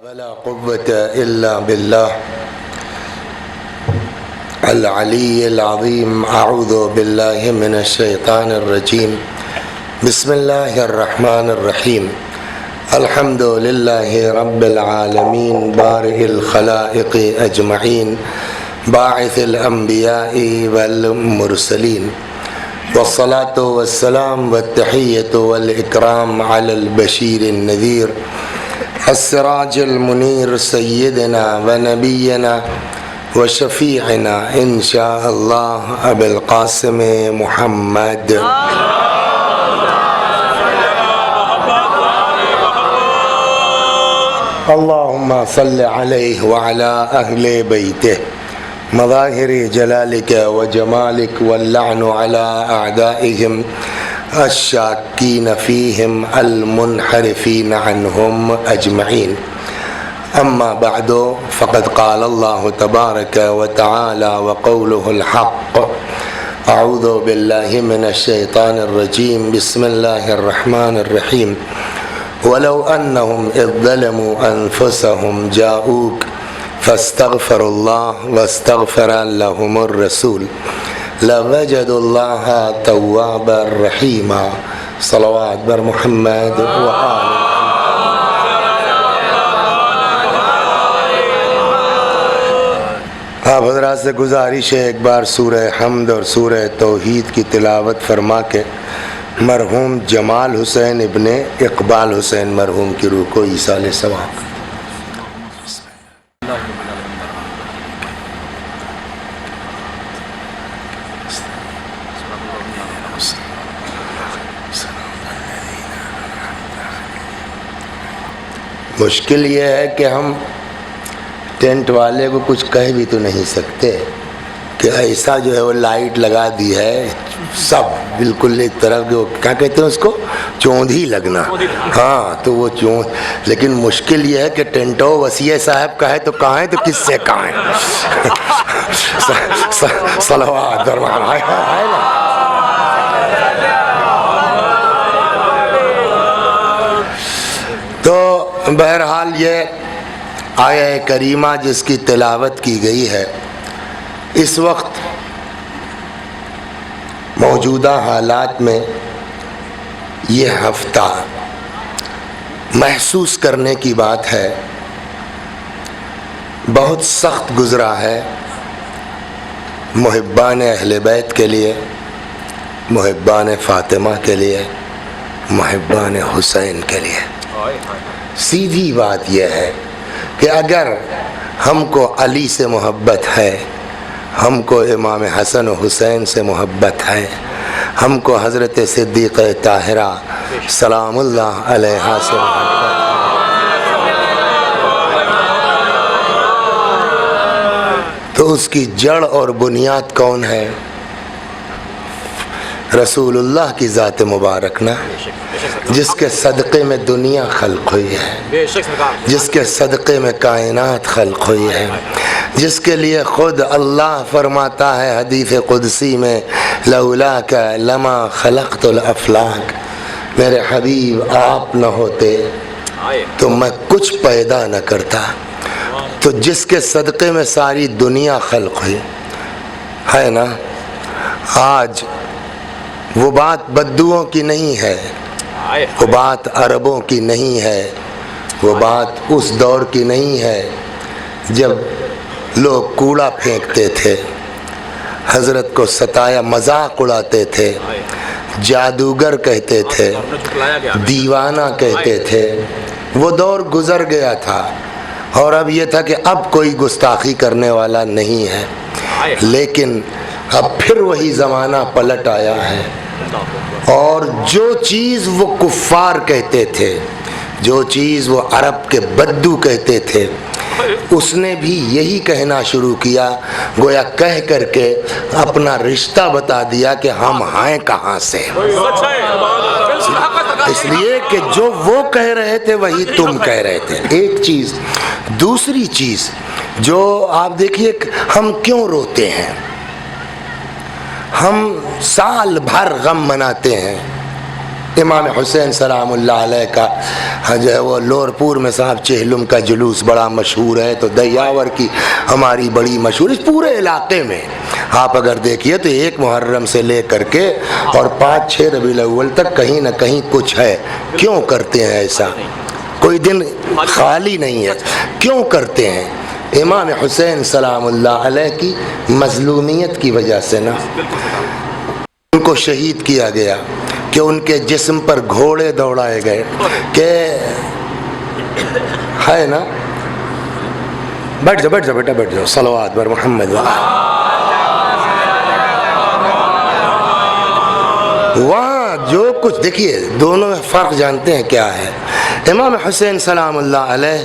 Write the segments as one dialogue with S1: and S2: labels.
S1: ولا قوة إلا بالله العلي العظيم. أعوذ بالله من الشيطان الرجيم. بسم الله الرحمن الرحيم. الحمد لله رب العالمين بارئ الخلائق أجمعين باعث الأنبياء والمرسلين والصلاة والسلام والتحية والإكرام على البشير النذير السراج المنير سيدنا ونبينا وشفيعنا إن شاء الله أبي القاسم محمد. اللهم صل عليه وعلى أهل بيته مظاهر جلالك وجمالك واللعن على أعدائهم الشاكين فيهم المنحرفين عنهم أجمعين. أما بعد فقد قال الله تبارك وتعالى وقوله الحق. أعوذ بالله من الشيطان الرجيم. بسم الله الرحمن الرحيم. ولو أنهم إذ ظلموا أنفسهم جاءوك فاستغفروا الله واستغفر لهم الرسول لوجدوا الله توابا رحيما. صلوات بر محمد وآل. آپ حضرات سے گزارش ہے ایک بار سورہ حمد اور سورہ توحید کی تلاوت فرما کے مرحوم جمال حسین ابن اقبال حسین مرحوم کی روح کو ایصال ثواب. مشکل یہ ہے کہ ہم ٹینٹ والے کو کچھ کہہ بھی تو نہیں سکتے کہ ایسا جو ہے وہ لائٹ لگا دی ہے سب بالکل ایک طرف کے، کیا کہتے ہیں اس کو، چوندھی لگنا. ہاں تو وہ چوند، لیکن مشکل یہ ہے کہ ٹینٹو وسیع صاحب کا ہے تو کہاں ہے تو کس سے کہاں ہے. صلوات درمان ہے نا. تو بہرحال یہ آیہ کریمہ جس کی تلاوت کی گئی ہے، اس وقت موجودہ حالات میں یہ ہفتہ محسوس کرنے کی بات ہے، بہت سخت گزرا ہے محبان اہل بیت کے لیے، محبان فاطمہ کے لیے، محبان حسین کے لیے. سیدھی بات یہ ہے کہ اگر ہم کو علی سے محبت ہے، ہم کو امام حسن و حسین سے محبت ہے، ہم کو حضرت صدیقہ طاہرہ سلام اللہ علیہا سے محبت ہے، تو اس کی جڑ اور بنیاد کون ہے؟ رسول اللہ کی ذات مبارک نا، جس کے صدقے میں دنیا خلق ہوئی ہے، جس کے صدقے میں کائنات خلق ہوئی ہے، جس کے لیے خود اللہ فرماتا ہے حدیث قدسی میں لولاک لما خلقت الافلاک، میرے حبیب آپ نہ ہوتے تو میں کچھ پیدا نہ کرتا. تو جس کے صدقے میں ساری دنیا خلق ہوئی ہے نا. آج وہ بات بدوؤں کی نہیں ہے، وہ بات عربوں کی نہیں ہے، وہ بات اس دور کی نہیں ہے جب لوگ کوڑا پھینکتے تھے، حضرت کو ستایا مذاق اڑاتے تھے، جادوگر کہتے تھے، دیوانہ کہتے تھے. وہ دور گزر گیا تھا، اور اب یہ تھا کہ اب کوئی گستاخی کرنے والا نہیں ہے. لیکن اب پھر وہی زمانہ پلٹ آیا ہے، اور جو چیز وہ کفار کہتے تھے، جو چیز وہ عرب کے بدو کہتے تھے، اس نے بھی یہی کہنا شروع کیا، گویا کہہ کر کے اپنا رشتہ بتا دیا کہ ہم ہیں کہاں سے. اس لیے کہ جو وہ کہہ رہے تھے وہی تم کہہ رہے تھے. ایک چیز. دوسری چیز جو آپ دیکھیے، ہم کیوں روتے ہیں؟ ہم سال بھر غم مناتے ہیں، امام حسین سلام اللہ علیہ کا جو ہے وہ لور پور میں صاحب چہلم کا جلوس بڑا مشہور ہے، تو دیاور کی ہماری بڑی مشہور، اس پورے علاقے میں آپ اگر دیکھیے تو 1 محرم سے لے کر کے اور 5-6 ربیع الاول تک کہیں نہ کہیں کچھ ہے۔ کیوں کرتے ہیں ایسا؟ کوئی دن خالی نہیں ہے، کیوں کرتے ہیں؟ امام حسین سلام اللہ علیہ کی مظلومیت کی وجہ سے نا، ان کو شہید کیا گیا کہ ان کے جسم پر گھوڑے دوڑائے گئے کہ ہے نا، بیٹھ جاؤ بیٹا بیٹھ جاؤ، صلوات بر محمد وہاں جو کچھ دیکھیے، دونوں میں فرق جانتے ہیں کیا ہے؟ امام حسین سلام اللہ علیہ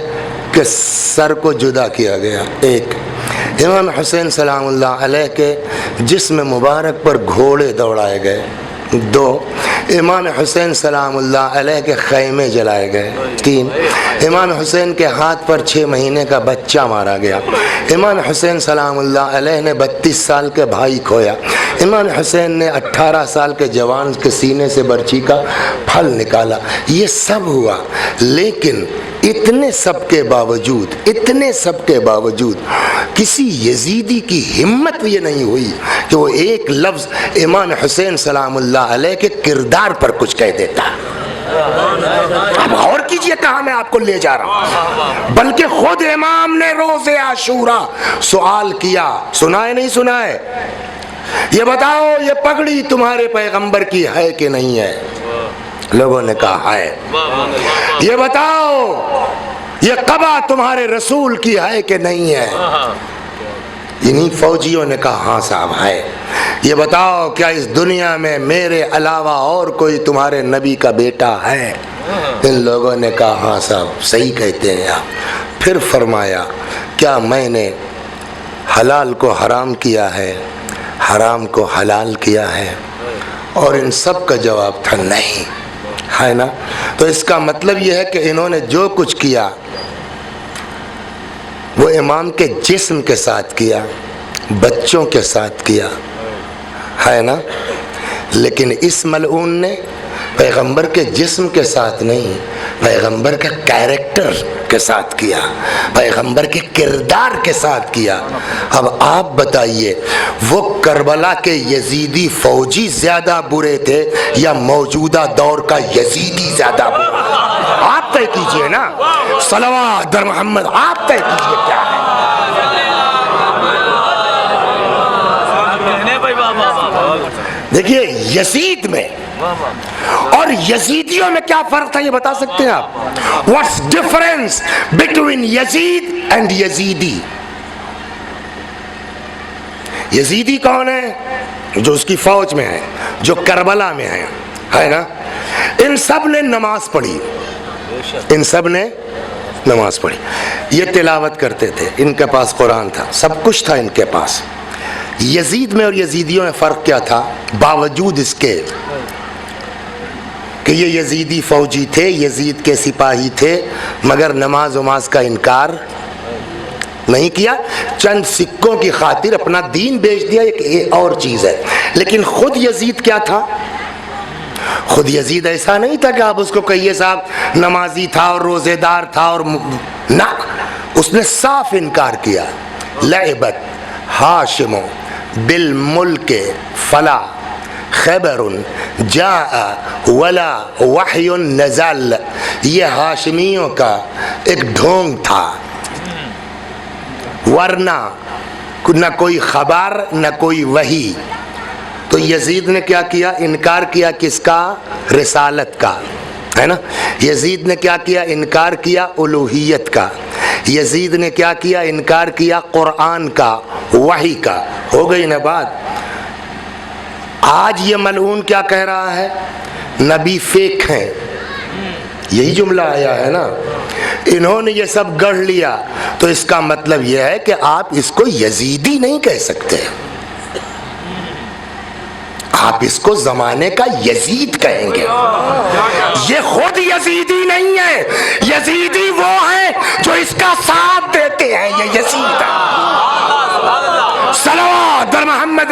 S1: کے سر کو جدا کیا گیا، ایک امام حسین سلام اللہ علیہ کے جسم مبارک پر گھوڑے دوڑائے گئے، 2 امام حسین سلام اللہ علیہ کے خیمے جلائے گئے، 3 امام حسین کے ہاتھ پر 6 مہینے کا بچہ مارا گیا، امام حسین سلام اللہ علیہ نے 32 سال کے بھائی کھویا، امام حسین نے 18 سال کے جوان کے سینے سے برچی کا پھل نکالا۔ یہ سب ہوا، لیکن اتنے سب کے باوجود کسی یزیدی کی ہمت یہ نہیں ہوئی کہ وہ ایک لفظ امام حسین سلام اللہ علیہ کے کردار پر کچھ کہہ دیتا۔ اب غور کیجئے کہاں میں آپ کو لے جا رہا ہوں، بلکہ خود امام نے روز عاشورہ سوال کیا، سنا ہے نہیں سنا ہے؟ یہ بتاؤ یہ پگڑی تمہارے پیغمبر کی ہے کہ نہیں ہے؟ لوگوں نے کہا ہے۔ یہ بتاؤ یہ قبا تمہارے رسول کی ہے کہ نہیں ہے؟ انہی فوجیوں نے کہا ہاں صاحب ہے۔ یہ بتاؤ کیا اس دنیا میں میرے علاوہ اور کوئی تمہارے نبی کا بیٹا ہے؟ ان لوگوں نے کہا ہاں صاحب صحیح کہتے ہیں آپ۔ پھر فرمایا کیا میں نے حلال کو حرام کیا ہے، حرام کو حلال کیا ہے؟ اور ان سب کا جواب تھا نہیں، ہے نا؟ تو اس کا مطلب یہ ہے کہ انہوں نے جو کچھ کیا وہ امام کے جسم کے ساتھ کیا، بچوں کے ساتھ کیا، ہے نا؟ لیکن اس ملعون نے پیغمبر کے جسم کے ساتھ نہیں، پیغمبر کا کیریکٹر کے ساتھ کیا، پیغمبر کے کردار کے ساتھ کیا۔ اب آپ بتائیے وہ کربلا کے یزیدی فوجی زیادہ برے تھے یا موجودہ دور کا یزیدی زیادہ برا؟ آپ طے کیجئے نا، صلوات در محمد، آپ طے کیجئے کیا ہے؟ دیکھیے یزید میں اور یزیدیوں میں کیا فرق تھا یہ بتا سکتے ہیں آپ؟ What's difference between Yazid and یزیدی؟ یزیدی کون ہے؟ جو اس کی فوج میں ہے، جو کربلا میں ہے نا؟ ان سب نے نماز پڑھی، ان سب نے نماز پڑھی، یہ تلاوت کرتے تھے، ان کے پاس قرآن تھا، سب کچھ تھا ان کے پاس۔ یزید میں اور یزیدیوں میں فرق کیا تھا؟ باوجود اس کے کہ یہ یزیدی فوجی تھے، یزید کے سپاہی تھے، مگر نماز وماز کا انکار نہیں کیا، چند سکوں کی خاطر اپنا دین بیچ دیا، ایک اور چیز ہے۔ لیکن خود یزید کیا تھا؟ خود یزید ایسا نہیں تھا کہ آپ اس کو کہیے صاحب نمازی تھا اور روزے دار تھا، اور نہ، اس نے صاف انکار کیا۔ لعبت ہاشم بالملک فلا خبر جاء ولا وحی نزل، یہ ہاشمیوں کا ایک ڈھونگ تھا، ورنہ نہ کوئی خبر نہ کوئی وحی۔ تو یزید نے کیا کیا؟ انکار کیا کس کا؟ رسالت کا، ہے نا؟ یزید نے کیا کیا؟ انکار کیا الوہیت کا۔ یزید نے کیا کیا؟ انکار کیا قرآن کا، وحی کا۔ ہو گئی نا بات؟ آج یہ ملعون کیا کہہ رہا ہے؟ نبی فیک ہیں، یہی جملہ آیا ہے نا؟ انہوں نے یہ سب گڑھ لیا، تو اس کا مطلب یہ ہے کہ آپ اس کو یزیدی نہیں کہہ سکتے، آپ اس کو زمانے کا یزید کہیں گے۔ یہ خود یزیدی نہیں ہے، یزیدی وہ ہے جو اس کا ساتھ دیتے ہیں، یہ یزید ہے۔ صلوات در محمد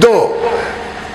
S1: 2,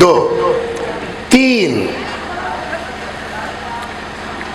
S1: 2, 3,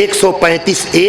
S1: 135A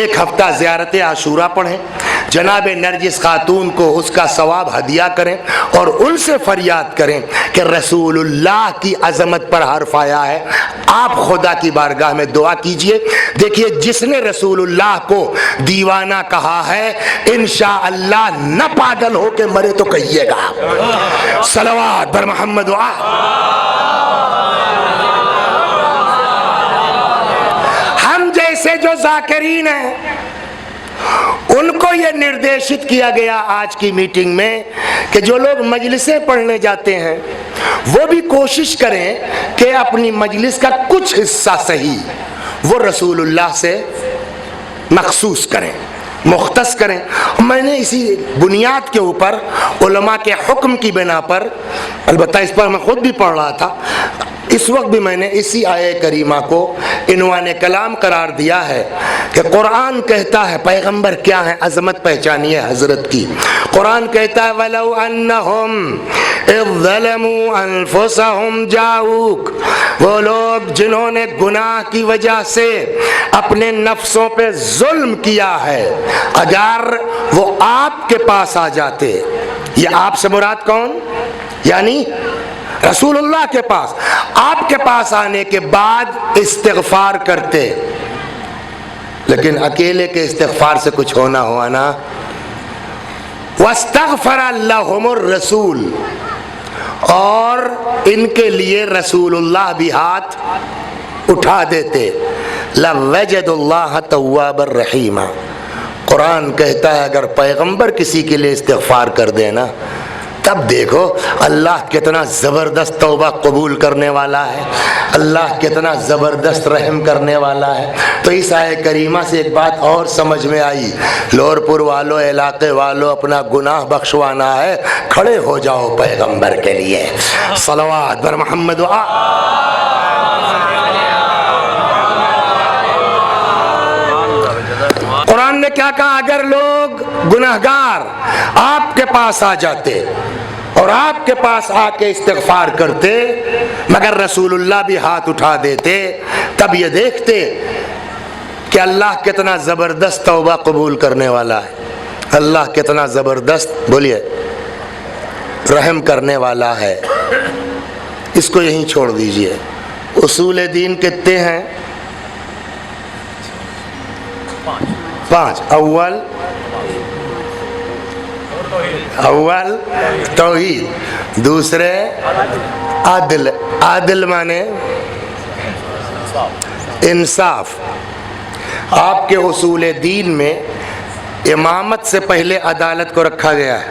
S1: ایک ہفتہ زیارت عاشورہ پڑھیں، جناب نرجس خاتون کو اس کا ثواب ہدیہ کریں اور ان سے فریاد کریں کہ رسول اللہ کی عظمت پر حرف آیا ہے، آپ خدا کی بارگاہ میں دعا کیجئے۔ دیکھیے جس نے رسول اللہ کو دیوانہ کہا ہے انشاءاللہ نہ پاگل ہو کے مرے تو کہیے گا۔ صلوات بر محمد ہم جیسے جو ذاکرین ہیں ان کو یہ نردیشت کیا گیا آج کی میٹنگ میں کہ جو لوگ مجلسیں پڑھنے جاتے ہیں وہ بھی کوشش کریں کہ اپنی مجلس کا کچھ حصہ صحیح وہ رسول اللہ سے مخصوص کریں، مختص کریں۔ میں نے اسی بنیاد کے اوپر علماء کے حکم کی بنا پر، البتہ اس پر میں خود بھی پڑھ رہا تھا، اس وقت بھی میں نے اسی آیہ کریمہ کو عنوان کلام قرار دیا ہے کہ قرآن کہتا ہے، پیغمبر کیا ہے، عظمت پہچانیے حضرت کی۔ قرآن کہتا ہے وَلَوْ أَنَّهُمْ إِذْ ظَلَمُوا أَنفُسَهُمْ جَاءُوكَ، وہ لوگ جنہوں نے گناہ کی وجہ سے اپنے نفسوں پہ ظلم کیا ہے، اگر وہ آپ کے پاس آ جاتے، یہ آپ سے مراد کون؟ یعنی رسول اللہ کے پاس، آپ کے پاس آنے کے بعد استغفار کرتے، لیکن اکیلے کے استغفار سے کچھ ہونا ہوا نا، وَاسْتَغْفَرَ لَهُمُ الرَّسُولُ، اور ان کے لیے رسول اللہ بھی ہاتھ اٹھا دیتے، لَوَجَدُ اللَّهَ تَوَّابًا رَحِيمًا۔ قرآن کہتا ہے اگر پیغمبر کسی کے لیے استغفار کر دینا تب دیکھو اللہ کتنا زبردست توبہ قبول کرنے والا ہے، اللہ کتنا زبردست رحم کرنے والا ہے۔ تو اس آیہ کریمہ سے ایک بات اور سمجھ میں آئی، لور پور والوں، علاقے والوں، اپنا گناہ بخشوانا ہے، کھڑے ہو جاؤ پیغمبر کے لیے۔ صلوات بر محمد قرآن نے کیا کہا؟ اگر لوگ گناہگار آپ کے پاس آ جاتے اور آپ کے پاس آ کے استغفار کرتے مگر رسول اللہ بھی ہاتھ اٹھا دیتے، تب یہ دیکھتے کہ اللہ کتنا زبردست توبہ قبول کرنے والا ہے، اللہ کتنا زبردست، بولیے، رحم کرنے والا ہے۔ اس کو یہیں چھوڑ دیجئے۔ اصول دین کتنے ہیں؟ 5۔ اول توحید، دوسرے عدل، عدل مانے انصاف۔ آپ کے اصول دین میں امامت سے پہلے عدالت کو رکھا گیا ہے،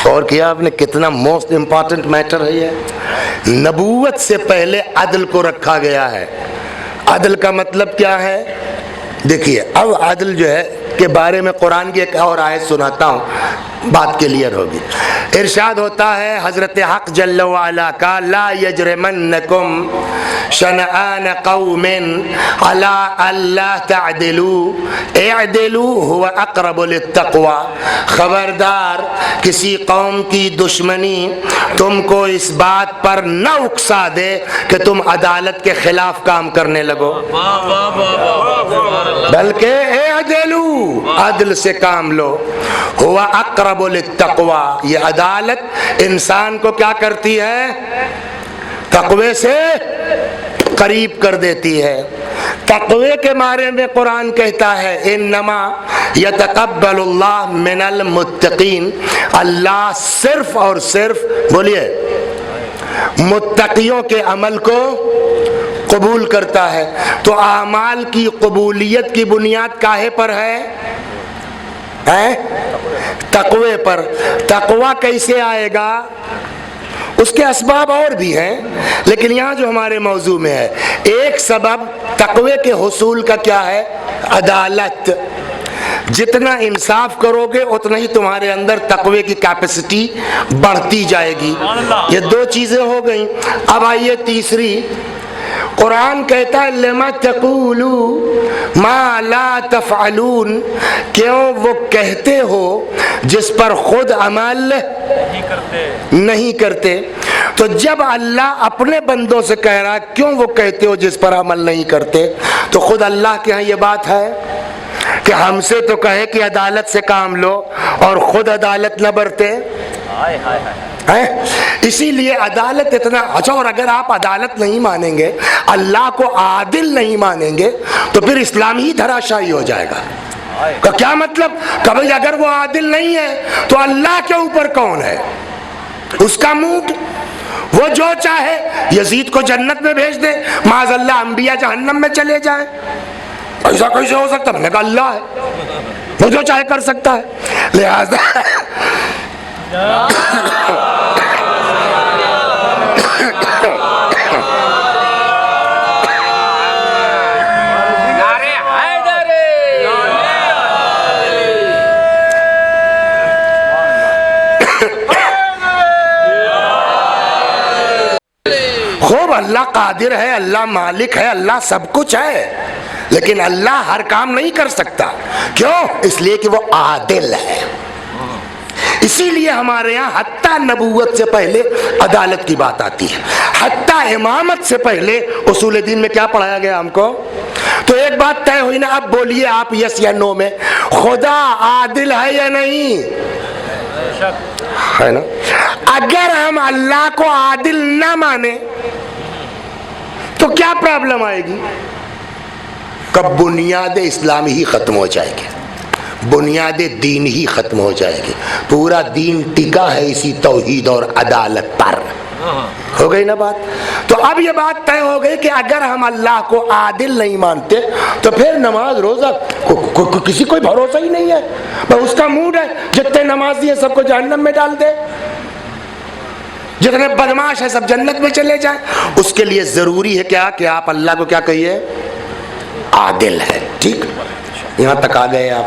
S1: غور کیا آپ نے کتنا موسٹ امپورٹنٹ میٹر ہے یہ؟ نبوت سے پہلے عدل کو رکھا گیا ہے۔ عدل کا مطلب کیا ہے؟ دیکھیے اب عدل جو ہے کے بارے میں قرآن کی ایک اور آیت سناتا ہوں، بات کلیئر ہوگی۔ ارشاد ہوتا ہے حضرت حق جل وعلا کا، لا یجرمنکم شنآن قوم علی الا تعدلوا اعدلوا هو اقرب للتقوی۔ خبردار کسی قوم کی دشمنی تم کو اس بات پر نہ اکسا دے کہ تم عدالت کے خلاف کام کرنے لگو، بلکہ اعدلوا، عدل سے کام لو، هو اقرب للتقوی۔ یہ عدالت انسان کو کیا کرتی ہے؟ تقوی سے قریب کر دیتی ہے۔ تقوی کے بارے میں قرآن کہتا ہے انما یتقبل اللہ من المتقین، اللہ صرف اور صرف، بولیے، متقیوں کے عمل کو قبول کرتا ہے۔ تو اعمال کی قبولیت کی بنیاد کاہے پر ہے؟ تقوی پر۔ تقوی کیسے آئے گا؟ اس کے اسباب اور بھی ہیں، لیکن یہاں جو ہمارے موضوع میں ہے، ایک سبب تقوی کے حصول کا کیا ہے؟ عدالت۔ جتنا انصاف کرو گے اتنا ہی تمہارے اندر تقوی کی کیپیسٹی بڑھتی جائے گی۔ یہ دو چیزیں ہو گئیں۔ اب آئیے تیسری، قرآن کہتا ہے لما تقولوا ما لا تفعلون، کیوں وہ کہتے ہو جس پر خود عمل نہیں کرتے۔ تو جب اللہ اپنے بندوں سے کہہ رہا ہے کیوں وہ کہتے ہو جس پر عمل نہیں کرتے، تو خود اللہ کے ہاں یہ بات ہے کہ ہم سے تو کہیں کہ عدالت سے کام لو اور خود عدالت نہ برتے ہیں؟ اسی لیے عدالت اتنا اچھا. اور اگر آپ عدالت نہیں مانیں گے، اللہ کو عادل نہیں مانیں گے، تو پھر اسلام ہی دھراشاہی ہو جائے گا. کا کیا مطلب؟ کبھی اگر وہ عادل نہیں ہے تو اللہ کے اوپر کون ہے؟ اس کا موڈ، وہ جو چاہے یزید کو جنت میں بھیج دے، معاذ اللہ انبیاء جہنم میں چلے جائیں. ایسا کیسے ہو سکتا؟ میں نے کہا اللہ ہے، وہ جو چاہے کر سکتا ہے. لہذا خوب اللہ قادر ہے، اللہ مالک ہے، اللہ سب کچھ ہے، لیکن اللہ ہر کام نہیں کر سکتا. کیوں؟ اس لیے کہ وہ عادل ہے. اسی لیے ہمارے ہاں حتیٰ نبوت سے پہلے عدالت کی بات آتی ہے، حتیٰ امامت سے پہلے اصول دین میں کیا پڑھایا گیا ہم کو؟ تو ایک بات طے ہوئی نا. اب بولیے آپ یس یا نو میں، خدا عادل ہے یا نہیں؟ ہے نا. اگر ہم اللہ کو عادل نہ مانیں تو کیا پرابلم آئے گی؟ کب بنیاد اسلام ہی ختم ہو جائے گی، بنیاد دین ہی ختم ہو جائے گی. پورا دین ٹکا ہے اسی توحید اور عدالت پر. ہو گئی نا بات؟ تو اب یہ بات طے ہو گئی کہ اگر ہم اللہ کو عادل نہیں مانتے تو پھر نماز روزہ کسی کوئی بھروسہ ہی نہیں ہے. اس کا موڈ ہے، جتنے نمازی ہیں سب کو جہنم میں ڈال دے، جتنے بدماش ہیں سب جنت میں چلے جائیں. اس کے لیے ضروری ہے کیا کہ آپ اللہ کو کیا کہیے؟ عادل ہے. ٹھیک، یہاں تک آ گئے آپ.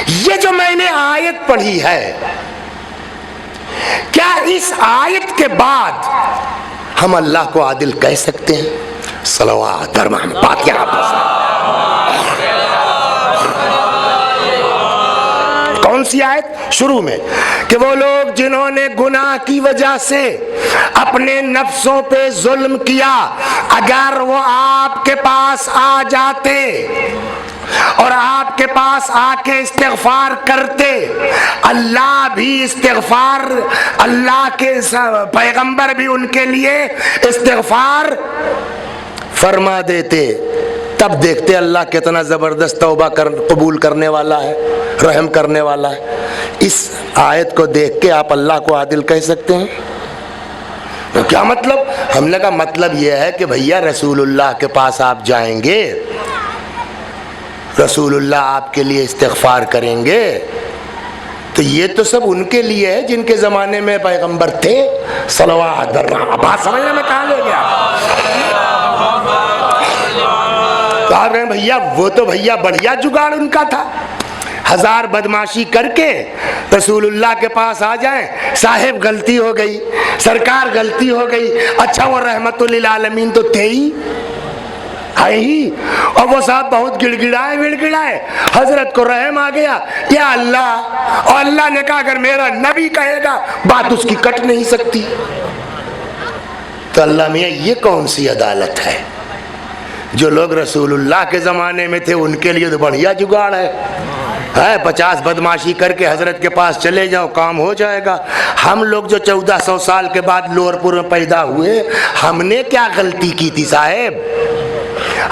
S1: یہ جو میں نے آیت پڑھی ہے، کیا اس آیت کے بعد ہم اللہ کو عادل کہہ سکتے ہیں؟ صلوات اور محمد پاک یہاں پر. کون سی آیت؟ شروع میں کہ وہ لوگ جنہوں نے گناہ کی وجہ سے اپنے نفسوں پہ ظلم کیا، اگر وہ آپ کے پاس آ جاتے اور آپ کے پاس آ کے استغفار کرتے، اللہ بھی استغفار، اللہ کے پیغمبر بھی ان کے لیے استغفار فرما دیتے، تب دیکھتے اللہ کتنا زبردست توبہ قبول کرنے والا ہے، رحم کرنے والا ہے. اس آیت کو دیکھ کے آپ اللہ کو عادل کہہ سکتے ہیں؟ تو کیا مطلب؟ ہم نے کہا مطلب یہ ہے کہ بھیا رسول اللہ کے پاس آپ جائیں گے، رسول اللہ آپ کے لیے استغفار کریں گے، تو یہ تو سب ان کے لیے ہے جن کے زمانے میں پیغمبر تھے. صلوات. بات سمجھنے میں کہاں لے گیا؟ تو آپ کہیں بھیا وہ تو بھیا بڑھیا جگاڑ ان کا تھا، 1000 بدماشی کر کے رسول اللہ کے پاس آ جائیں، صاحب غلطی ہو گئی، سرکار غلطی ہو گئی. اچھا وہ رحمت للعالمین تو تھے ہی، ہے ہی، اور وہ صاحب بہت گڑ گڑائے، حضرت کو رحم آ گیا، یا اللہ، اور اللہ نے کہا اگر میرا نبی کہے گا بات اس کی کٹ نہیں سکتی. تو اللہ میاں یہ کون سی عدالت ہے؟ جو لوگ رسول اللہ کے زمانے میں تھے ان کے لیے تو بڑھیا جگاڑ ہے، 50 بدماشی کر کے حضرت کے پاس چلے جاؤ کام ہو جائے گا. ہم لوگ جو 1400 سال کے بعد لور پور میں پیدا ہوئے، ہم نے کیا غلطی کی تھی صاحب؟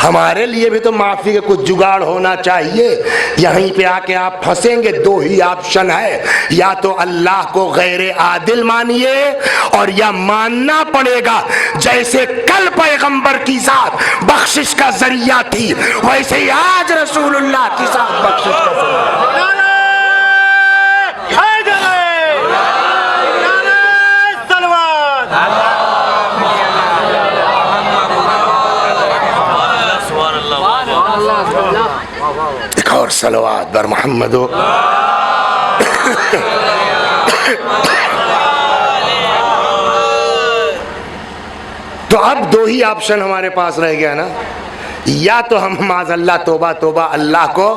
S1: ہمارے لیے بھی تو معافی کا کچھ جگاڑ ہونا چاہیے. یہیں پہ آ کے آپ پھنسیں گے. 2 ہی آپشن ہے، یا تو اللہ کو غیر عادل مانیے، اور یا ماننا پڑے گا جیسے کل پیغمبر کی ذات بخشش کا ذریعہ تھی، ویسے ہی آج رسول اللہ کی ذات بخشش کا ذریعہ. ایک اور صلوات بر محمد ہو. تو اب 2 ہی آپشن ہمارے پاس رہ گیا نا، یا تو ہم معاذ اللہ توبہ اللہ کو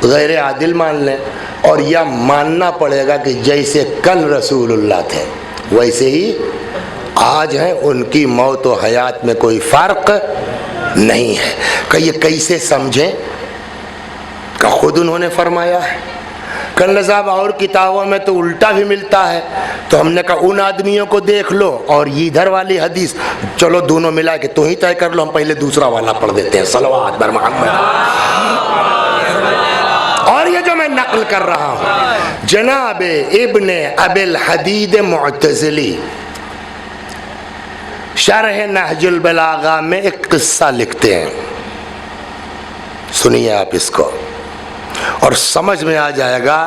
S1: غیر عادل مان لیں، اور یا ماننا پڑے گا کہ جیسے کل رسول اللہ تھے ویسے ہی آج ہیں، ان کی موت و حیات میں کوئی فرق نہیں ہے. کہ یہ کیسے سمجھیں؟ کہ خود انہوں نے فرمایا ہے۔ کہنے صاحب اور کتابوں میں تو الٹا بھی ملتا ہے، تو ہم نے کہا ان آدمیوں کو دیکھ لو اور یہ ادھر والی حدیث، چلو دونوں ملا کے تو ہی طے کر لو، ہم پہلے دوسرا والا پڑھ دیتے ہیں، صلوات بر محمد۔ اور یہ جو میں نقل کر رہا ہوں، جناب ابن ابی الحدید معتزلی شرح نہج البلاغہ میں ایک قصہ لکھتے ہیں، سنیے آپ اس کو اور سمجھ میں آ جائے گا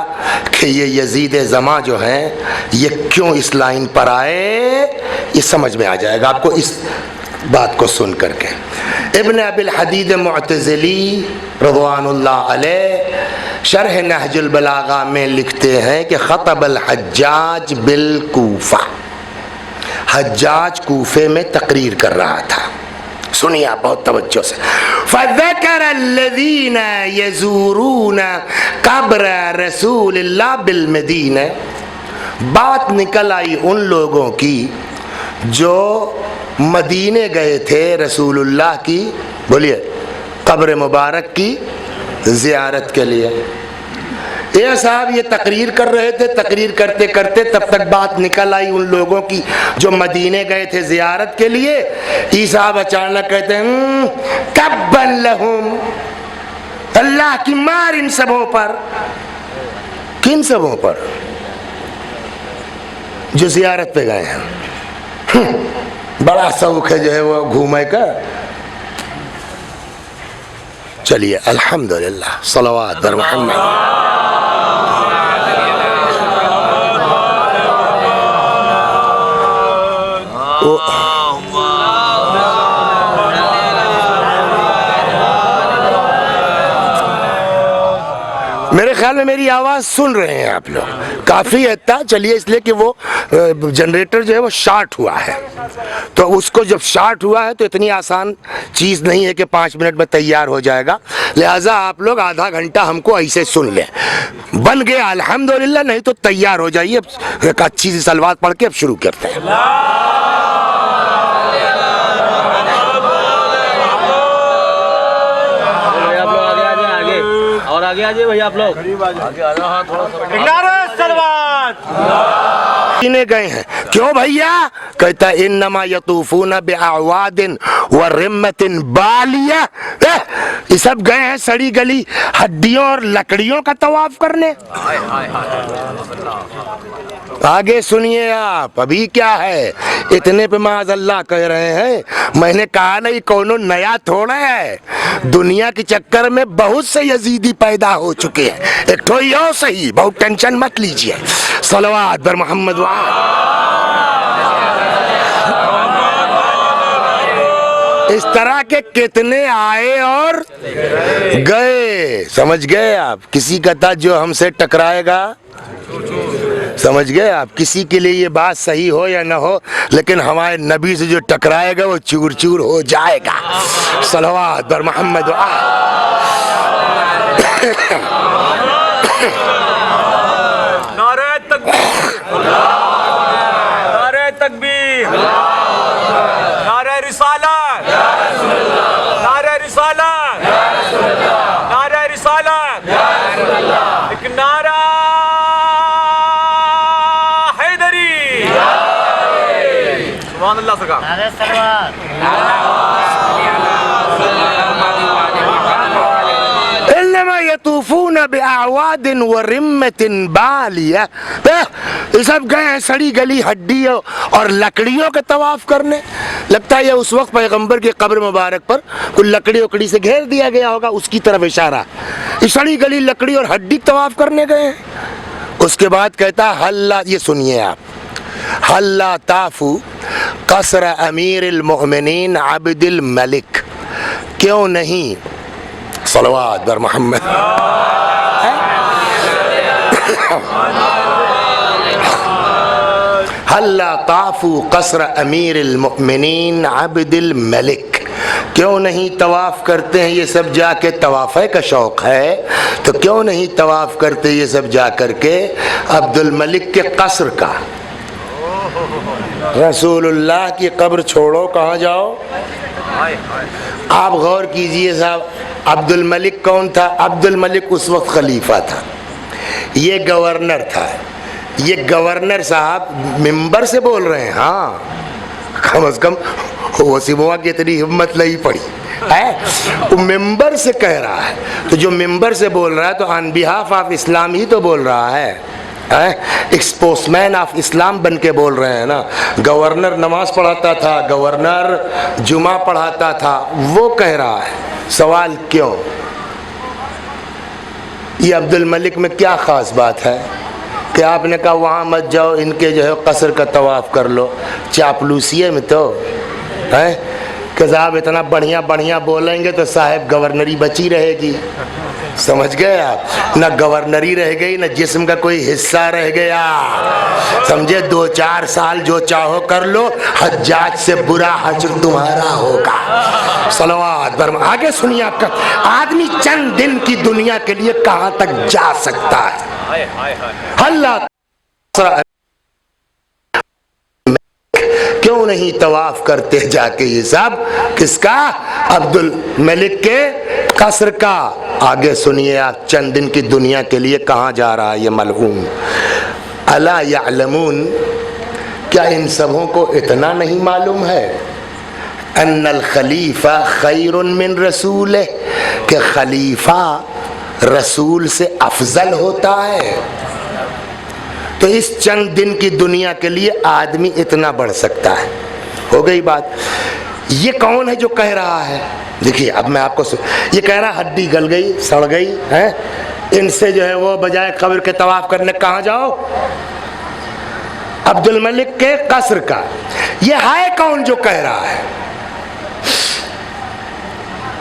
S1: کہ یہ یزید زماں جو ہیں یہ کیوں اس لائن پر آئے، یہ سمجھ میں آ جائے گا آپ کو اس بات کو سن کر کے۔ ابن ابی الحدید معتزلی رضوان اللہ علیہ شرح نہج البلاغہ میں لکھتے ہیں کہ خطب الحجاج بالکوفہ، حجاج کوفے میں تقریر کر رہا تھا، سنیے آپ بہت توجہ سے۔ فَذَكَرَ الَّذِينَ يَزُورُونَ قَبْرَ رَسُولِ اللَّهِ بِالْمَدِينَةِ، بات نکل آئی ان لوگوں کی جو مدینے گئے تھے رسول اللہ کی، بولیے، قبر مبارک کی زیارت کے لیے۔ یہ صاحب یہ تقریر کر رہے تھے، تقریر کرتے کرتے تب تک بات نکل آئی ان لوگوں کی جو مدینے گئے تھے زیارت کے لیے۔ یہ صاحب اچانک کہتے ہیں تبا لہم، اللہ کی مار ان سبوں پر۔ کن سبوں پر؟ جو زیارت پہ گئے ہیں، بڑا شوق ہے جو ہے وہ گھومے کا۔ چلیے الحمدللہ، صلوات بر محمد۔ میرے خیال میں میری آواز سن رہے ہیں آپ لوگ کافی حد تک، چلیے اس لیے کہ وہ جنریٹر جو ہے وہ شارٹ ہوا ہے، تو اس کو جب شارٹ ہوا ہے تو اتنی آسان چیز نہیں ہے کہ 5 منٹ میں تیار ہو جائے گا، لہٰذا آپ لوگ آدھا گھنٹہ ہم کو ایسے سن لیں، بن گیا الحمدللہ، نہیں تو تیار ہو جائیے، ایک اچھی سی صلوات پڑھ کے اب شروع کرتے ہیں۔
S2: آگے آ جائے بھائی آپ لوگ،
S1: گئے ہیں کیوں بھیا؟ کہتا انما یطوفون باعواد ورمۃ بالیہ، یہ سب گئے ہیں سڑی گلی ہڈیوں اور لکڑیوں کا طواف کرنے۔ آگے سنیے آپ، ابھی کیا ہے، اتنے پہ معاذ اللہ کہہ رہے ہیں، میں نے کہا نہیں کونو نیا تھوڑا ہے، دنیا کے چکر میں بہت سے یزیدی پیدا ہو چکے ہیں، ایک تو یہ صحیح، بہت ٹینشن مت لیجئے، صلوات بر محمد وآل۔ اس طرح کے کتنے آئے اور گئے، سمجھ گئے آپ؟ کسی کا تھا جو ہم سے ٹکرائے گا، سمجھ گئے آپ؟ کسی کے لیے یہ بات صحیح ہو یا نہ ہو، لیکن ہمارے نبی سے جو ٹکرائے گا وہ چور چور ہو جائے گا، صلوات بر محمد
S2: نعرہ تکبیر، نعرہ تکبیر، نعرہ رسالت، نعرہ رسالت، نعرہ رسالت، ایک نعرہ حیدری، سبحان اللہ سرکار، نعرہ صلوات،
S1: انما یطوفون باعواد ورمۃ بالیہ، یہ سب گئے ہیں سڑی گلی ہڈیوں اور لکڑیوں کے طواف کرنے۔ لگتا ہے یہ اس وقت پیغمبر کی قبر مبارک پر کوئی لکڑی اکڑی سے گھیر دیا گیا ہوگا، اس کی طرف اشارہ، یہ سڑی گلی لکڑی اور ہڈی طواف کرنے گئے ہیں۔ اس کے بعد کہتا حلا، یہ سنیے آپ، حلا طافو قصر امیر المؤمنین عبد الملک، کیوں نہیں، صلوات بر محمد، حلا طافو قصر امیر المؤمنین عبد الملک، کیوں نہیں طواف کرتے ہیں یہ سب جا کے، طواف کا شوق ہے تو کیوں نہیں طواف کرتے یہ سب جا کر کے عبد الملک کے قصر کا۔ رسول اللہ کی قبر چھوڑو کہاں جاؤ؟ آپ غور کیجئے صاحب، عبد الملک کون تھا؟ عبد الملک اس وقت خلیفہ تھا، یہ گورنر تھا. یہ گورنر صاحب ممبر سے بول رہے ہیں، ہاں کم از کم وسیموا کی اتنی ہمت نہیں پڑی ہے، وہ ممبر سے کہہ رہا ہے. تو جو ممبر سے بول رہا ہے تو آن بہاف آف اسلام ہی تو بول رہا ہے، ایکسپوس مین آف اسلام بن کے بول رہے ہیں نا. گورنر نماز پڑھاتا تھا، گورنر جمعہ پڑھاتا تھا، وہ کہہ رہا ہے. سوال کیوں؟ یہ عبد الملک میں کیا خاص بات ہے کہ آپ نے کہا وہاں مت جاؤ، ان کے جو ہے قصر کا طواف کر لو؟ چاپلوسیے میں تو ہے کہ صاحب اتنا بڑھیا بڑھیا بولیں گے تو صاحب گورنری بچی رہے گی. سمجھ گئے آپ؟ نہ گورنری رہ گئی، نہ جسم کا کوئی حصہ رہ گیا. سمجھے؟ 2-4 سال جو چاہو کر لو، حجاج سے برا حشر تمہارا ہوگا. صلوات برما. آگے سنیے آپ کا آدمی چند دن کی دنیا کے لیے کہاں تک جا سکتا ہے. اللہ کیوں نہیں طواف کرتے جا کے یہ سب؟ کس کا؟ عبد الملک کے قصر کا. آگے سنیے آپ چند دن کی دنیا کے لیے کہاں جا رہا ہے یہ ملعون. الا یعلمون، کیا ان سبوں کو اتنا نہیں معلوم ہے ان الخلیفہ خیر من رسولہ، کہ خلیفہ رسول سے افضل ہوتا ہے. تو اس چند دن کی دنیا کے لیے آدمی اتنا بڑھ سکتا ہے. ہو گئی بات. یہ کون ہے جو کہہ رہا ہے؟ دیکھیے اب میں آپ کو یہ کہہ رہا ہڈی گل گئی سڑ گئی ہے، ان سے جو ہے وہ بجائے قبر کے طواف کرنے کہاں جاؤ؟ عبد الملک کے قصر کا. یہ ہے کون جو کہہ رہا ہے؟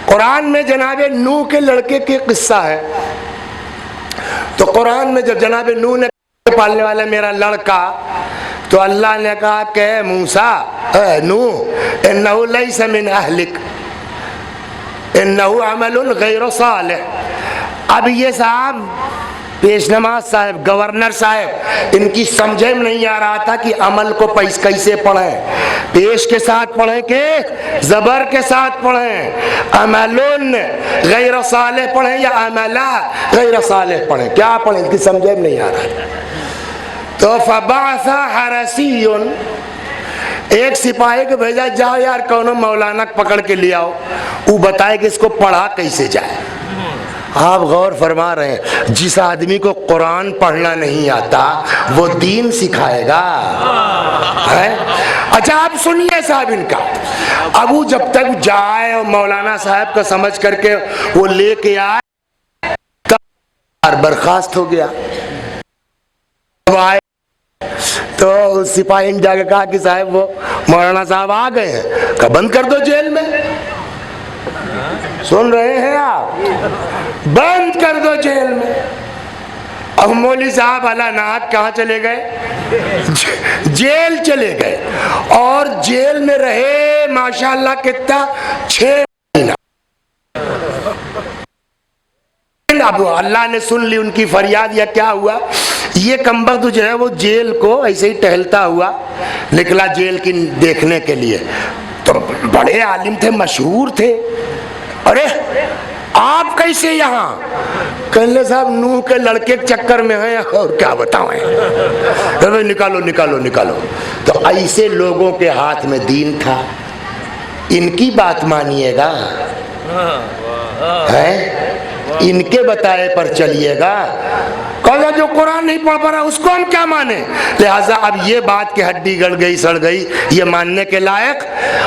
S1: قرآن میں جناب نوح کے لڑکے کے قصہ ہے. تو قرآن میں جب جناب نوح نے پالنے والا میرا لڑکا، تو اللہ نے کہا کہ موسیٰ اے نوح انہو لیس من اہلک انہو عمل غیر صالح. اب یہ صاحب پیش نماز صاحب، گورنر صاحب، ان کی سمجھے میں نہیں آ رہا تھا کہ عمل کو کیسے پڑھیں، پیش کے ساتھ پڑھیں کہ زبر کے ساتھ پڑھیں، عملون غیر صالح پڑھیں یا عملہ غیر صالح پڑھیں، کیا پڑھیں ان کی سمجھے میں نہیں آ رہا تھا. تو فبعث حرسی، ایک سپاہی کو بھیجا، جاؤ یار کونو مولانا پکڑ کے لے آؤ، وہ بتائے کہ اس کو پڑھا کیسے جائے. آپ غور فرما رہے ہیں، جس آدمی کو قرآن پڑھنا نہیں آتا وہ دین سکھائے گا. اچھا آپ سنیے صاحب ان کا. اب وہ جب تک جائے اور مولانا صاحب کو سمجھ کر کے وہ لے کے آئے، برخاست ہو گیا. تو سپاہی نے جا کے کہا کہ صاحب وہ مولانا صاحب آ گئے ہیں. کہا بند کر دو جیل میں. سن رہے ہیں آپ؟ بند کر دو جیل میں. اب مولوی صاحب اللہ نہاد کہاں چلے گئے؟ جیل چلے گئے، اور جیل میں رہے ماشاءاللہ کتنا 6 مہینہ. اب اللہ نے سن لی ان کی فریاد. یا کیا ہوا، یہ کمبخت جو ہے وہ جیل کو ایسے ہی ٹہلتا ہوا نکلا جیل کی دیکھنے کے لیے. تو بڑے عالم تھے، مشہور تھے. ارے آپ کیسے یہاں؟ کہنے صاحب نوح کے لڑکے چکر میں ہیں اور کیا بتائیں. نکالو نکالو نکالو. تو ایسے لوگوں کے ہاتھ میں دین تھا، ان کی بات مانیے گا، ان کے بتائے پر چلیے گا. کہا جو قرآن نہیں پڑھ پا رہا اس کو ہم کیا مانیں؟ لہٰذا اب یہ بات کہ ہڈی گل گئی سڑ گئی یہ ماننے کے لائق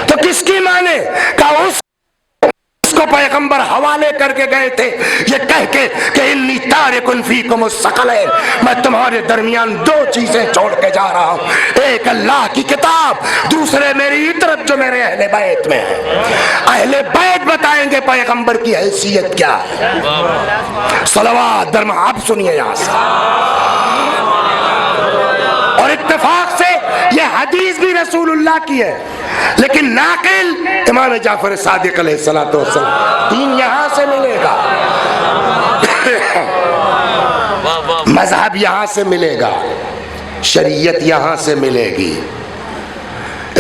S1: تو کس کی مانے؟ کہا اس کو پیغمبر حوالے کر کے گئے تھے یہ کہہ کے کہ انی تارک فیکم الثقلین، میں تمہارے درمیان 2 چیزیں چھوڑ کے جا رہا ہوں، ایک اللہ کی کتاب، دوسرے میری عطرت جو میرے اہل بیت میں ہے. اہل بیت بتائیں گے پیغمبر کی حیثیت کیا ہے. صلوات درما. آپ سنیے یہاں سے. اور اتفاق سے یہ حدیث بھی رسول اللہ کی ہے، لیکن ناقل امام جعفر صادق علیہ السلام. دین یہاں سے ملے گا، مذہب یہاں سے ملے گا، شریعت یہاں سے ملے گی.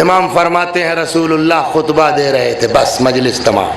S1: امام فرماتے ہیں رسول اللہ خطبہ دے رہے تھے، بس مجلس تمام.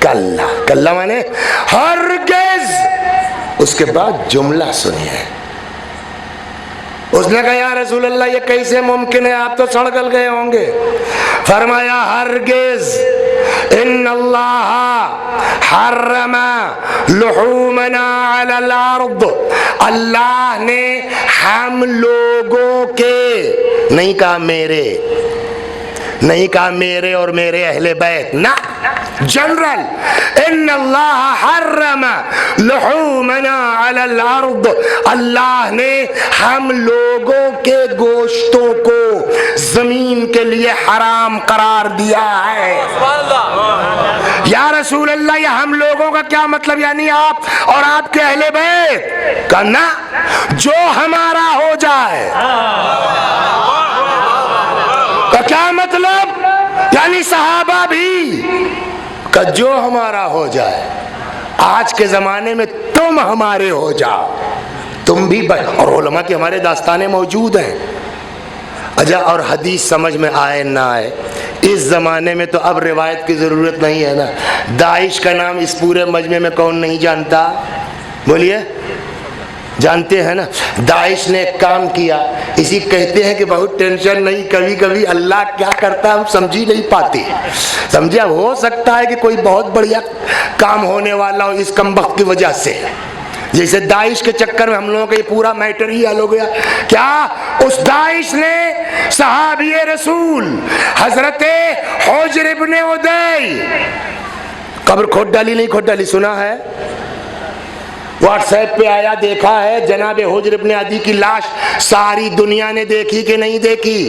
S1: کلا، کلا مانے ہرگز. اس کے بعد جملہ سنیے. اس نے کہا یا رسول اللہ یہ کیسے ممکن ہے، آپ تو سڑگل گئے ہوں گے. فرمایا ہرگز ان اللہ حرم لحومنا علی الارض، اللہ نے ہم لوگوں کے، نہیں کہا میرے، نہیں کہا میرے اور میرے اہل بیت، نہ، جنرل. ان اللہ حرم لحومنا علی الارض، اللہ نے ہم لوگوں کے گوشتوں کو زمین کے لیے حرام قرار دیا ہے. یا رسول اللہ یہ ہم لوگوں کا کیا مطلب، یعنی آپ اور آپ کے اہل بیت کا؟ نہ، جو ہمارا ہو جائے. کا کیا مطلب، یعنی صحابہ بھی کا جو ہمارا ہو جائے. آج کے زمانے میں تم ہمارے ہو جاؤ، تم بھی اور علماء کی ہمارے داستانیں موجود ہیں. اچھا، اور حدیث سمجھ میں آئے نہ آئے، اس زمانے میں تو اب روایت کی ضرورت نہیں ہے نا. داعش کا نام اس پورے مجمع میں کون نہیں جانتا؟ بولیے، جانتے ہیں نا. داعش نے ایک کام کیا، اسی کہتے ہیں کہ بہت ٹینشن نہیں، کبھی کبھی اللہ کیا کرتا ہے ہم سمجھ ہی نہیں پاتے. سمجھے، اب ہو سکتا ہے کہ کوئی بہت بڑھیا کام ہونے والا ہو اس کم وقت کی وجہ سے. جیسے داعش کے چکر میں ہم لوگوں کا یہ پورا میٹر ہی حل ہو گیا. کیا اس داعش نے صحابی رسول حضرت حجر ابن عدی قبر کھود ڈالی؟ نہیں کھود ڈالی، سنا ہے، واٹس ایپ پہ آیا، دیکھا ہے. جناب حجر ابن عدی کی لاش ساری دنیا نے دیکھی کہ نہیں دیکھی؟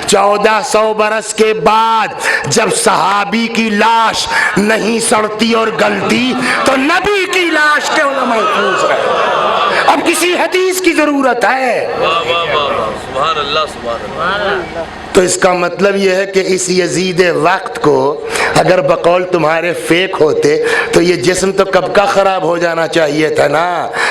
S1: 1400 برس کے بعد جب صحابی کی لاش نہیں سڑتی اور گلتی تو نبی کی لاش کیوں نہ محفوظ رہے؟ اب کسی حدیث کی ضرورت ہے؟
S2: سبحان اللہ، سبحان اللہ.
S1: تو اس کا مطلب یہ ہے کہ اس یزید وقت کو اگر بقول تمہارے فیک ہوتے تو یہ جسم تو کب کا خراب ہو جانا چاہیے تھا نا.